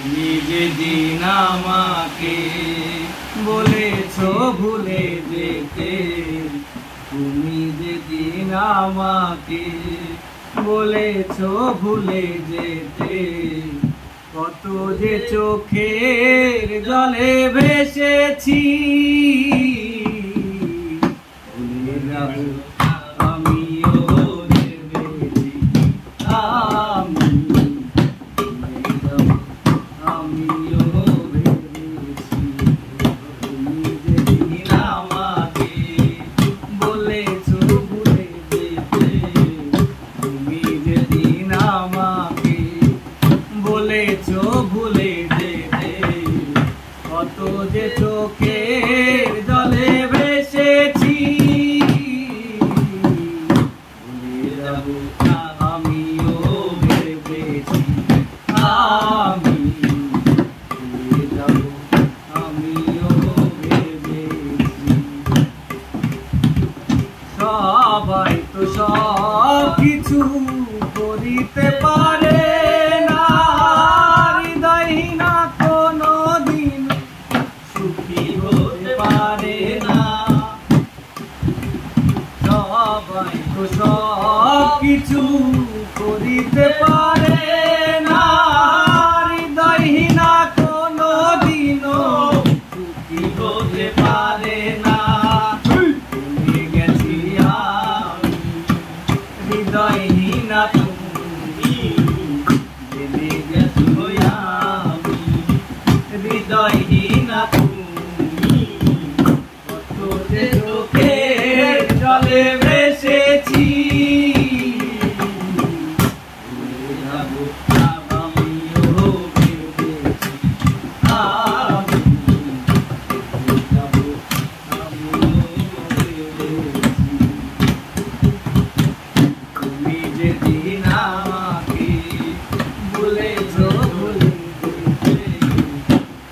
তুমি যেদিন আমাকে বলেছো ভুলে যেতে, তুমি যেদিন আমাকে বলেছো ভুলে যেতে, কত যে চোখের জলে ভেসেছি, ভুলে যাব আমিও ভেবেছি, আমি ভুলে যাব আমিও ভেবেছি। তুমি যেদিন আমাকে বলেছো ভুলে যেতে, তুমি যেদিন আমাকে বলেছো ভুলে যেতে, কত যে চোখের জলে ভেসেছি, ভুলে যাব আমিও ভেবেছি, আমি ভুলে যাব আমিও ভেবেছি। সবাই তো সব কিছু করিতে পারে না, হৃদয়হীনা কোনো দিন সুখী হতে পারে না। সবাই তো সব কিছু করিতে পারে না, হৃদয়হীনা কোনো দিনও সুখী হতে পারে না। ভুলে গেছি আমি হৃদয়হীনা তুমি, জেনে গেছো আমি হৃদয়হীনা তুমি, কত যে চোখের জলে ভেসেছি, ভুলে যাব আমিও ভেবেছি, আমি ভুলে যাব আমিও ভেবেছি। তুমি যেদিন আমাকে বলেছো ভুলে যেতে,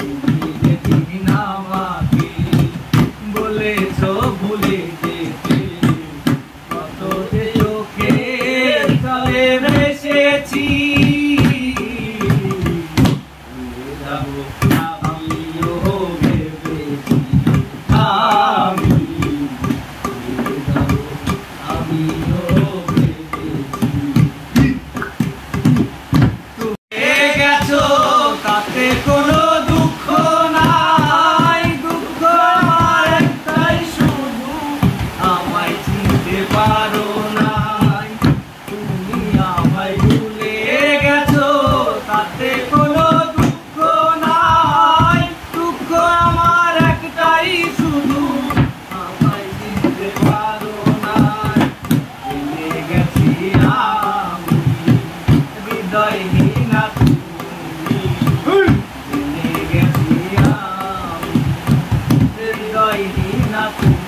তুমি যেদিন আমাকে বলেছো ভুলে যেতে, কত যে চোখের জলে ভেসেছি, ভুলে যাব আমিও ভেবেছি, আমি ভুলে যাব আমিও ভেবেছি। তুমি গেছো তাতে কোনো দুঃখ নাই, দুঃখ আমার একটাই শুধু আমায় চিনতে পারো নাই। তুমি আমায় ভুলে গেছো তাতে কোনো দুঃখ নাই, দুঃখ আমার একটাই শুধু আমায় চিনতে পারো নাই। ভুলে গেছি আমি হৃদয়হীনা তুমি, ভুলে গেছি আমি হৃদয়হীনা তুমি,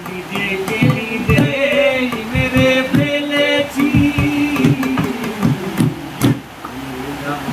নিজেকে নিজেই মেরে ফেলেছি, ভুলে যাব